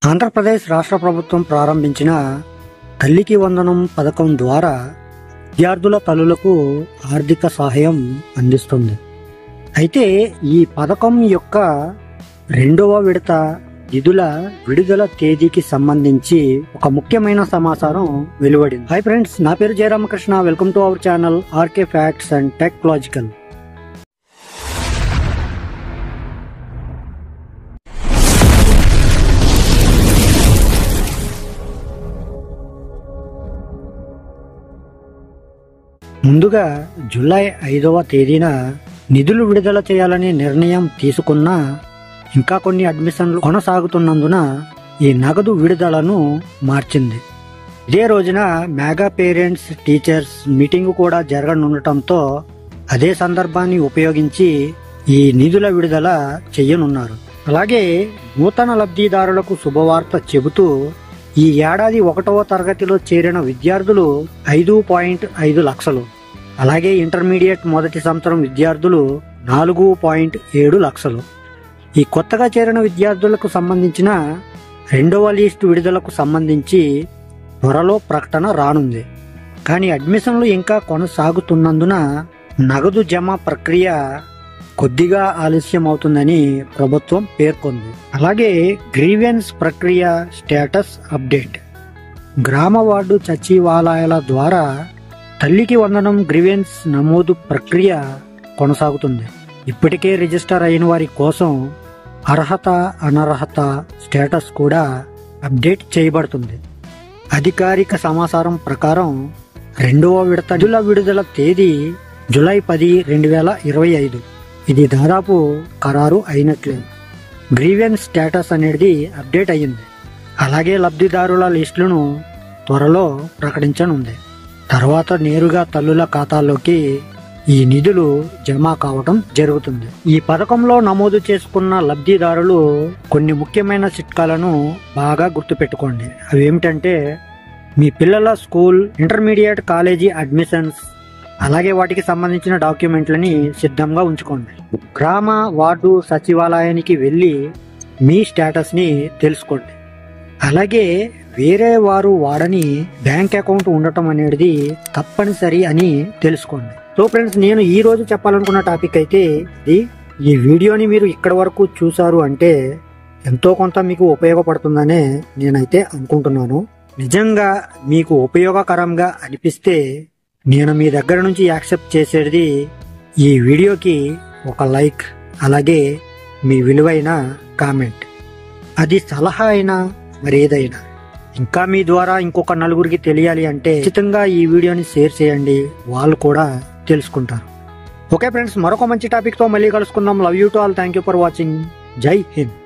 ఆంధ్రప్రదేశ్ రాష్ట్ర ప్రభుత్వం ప్రారంభించిన తల్లికి వందనం పథకం ద్వారా విద్యార్థుల తల్లులకు ఆర్థిక సహాయం అందిస్తుంది. అయితే ఈ పథకం యొక్క రెండవ విడత నిధుల విడుదల తేదీకి సంబంధించి ఒక ముఖ్యమైన సమాచారం వెలువడింది. హాయ్ ఫ్రెండ్స్, నా పేరు Jayaramakrishna. Welcome to our channel RK facts and technological. ముందుగా జూలై 5వ తేదీన నిధులు విడుదల చేయాలని నిర్ణయం తీసుకున్నా ఇంకా కొన్ని అడ్మిషన్లు కొనసాగుతున్నందున ఈ నగదు విడుదలను మార్చింది. ఇదే రోజున మెగా పేరెంట్స్ టీచర్స్ మీటింగ్ కూడా జరగనుండటంతో అదే సందర్భాన్ని ఉపయోగించి ఈ నిధుల విడుదల చేయనున్నారు. అలాగే నూతన లబ్ధిదారులకు శుభవార్త చెబుతూ ఈ ఏడాది 1వ తరగతిలో చేరిన విద్యార్థులు 5.5 లక్షలు, అలాగే ఇంటర్మీడియట్ మొదటి సంవత్సరం విద్యార్థులు 4.7 లక్షలు. ఈ కొత్తగా చేరిన విద్యార్థులకు సంబంధించిన రెండవ లిస్టు విడుదలకు సంబంధించి త్వరలో ప్రకటన రానుంది. కానీ అడ్మిషన్లు ఇంకా కొనసాగుతున్నందున నగదు జమ ప్రక్రియ కొద్దిగా ఆలస్యం అవుతుందని ప్రభుత్వం పేర్కొంది. అలాగే గ్రీవెన్స్ ప్రక్రియ స్టేటస్ అప్డేట్. గ్రామ వార్డు సచివాలయాల ద్వారా తల్లికి వందనం గ్రీవెన్స్ నమోదు ప్రక్రియ కొనసాగుతుంది. ఇప్పటికే రిజిస్టర్ అయిన వారి కోసం అర్హత అనర్హత స్టేటస్ కూడా అప్డేట్ చేయబడుతుంది. అధికారిక సమాచారం ప్రకారం రెండవ విడత నిధుల విడుదల తేదీ జూలై 10, 2025. ఇది దాదాపు ఖరారు అయినట్లే. గ్రీవెన్స్ స్టేటస్ అనేది అప్డేట్ అయ్యింది. అలాగే లబ్ధిదారుల లిస్టులను త్వరలో ప్రకటించనుంది. తర్వాత నేరుగా తల్లుల ఖాతాల్లోకి ఈ నిధులు జమ కావడం జరుగుతుంది. ఈ పథకంలో నమోదు చేసుకున్న లబ్ధిదారులు కొన్ని ముఖ్యమైన చిట్కాలను బాగా గుర్తుపెట్టుకోండి. అవి ఏమిటంటే, మీ పిల్లల స్కూల్, ఇంటర్మీడియట్, కాలేజీ అడ్మిషన్స్, అలాగే వాటికి సంబంధించిన డాక్యుమెంట్లని సిద్ధంగా ఉంచుకోండి. గ్రామ వార్డు సచివాలయానికి వెళ్ళి మీ స్టేటస్ని తెలుసుకోండి. అలాగే వేరే వారు వాడని బ్యాంక్ అకౌంట్ ఉండటం అనేది తప్పనిసరి అని తెలుసుకోండి. సో ఫ్రెండ్స్, నేను ఈ రోజు చెప్పాలనుకున్న టాపిక్ అయితే ఇది. ఈ వీడియోని మీరు ఇక్కడ వరకు చూసారు అంటే ఎంతో కొంత మీకు ఉపయోగపడుతుందనే నేనైతే అనుకుంటున్నాను. నిజంగా మీకు ఉపయోగకరంగా అనిపిస్తే నేను మీ దగ్గర నుంచి యాక్సెప్ట్ చేసేది ఈ వీడియోకి ఒక లైక్, అలాగే మీ విలువైన కామెంట్. అది సలహా అయినా మరేదైనా. ఇంకా మీ ద్వారా ఇంకొక నలుగురికి తెలియాలి అంటే ఖచ్చితంగా ఈ వీడియోని షేర్ చేయండి, వాళ్ళు కూడా తెలుసుకుంటారు. ఓకే ఫ్రెండ్స్, మరొక మంచి టాపిక్తో మళ్ళీ కలుసుకుందాం. Love you to all. Thank you for watching. జై హింద్.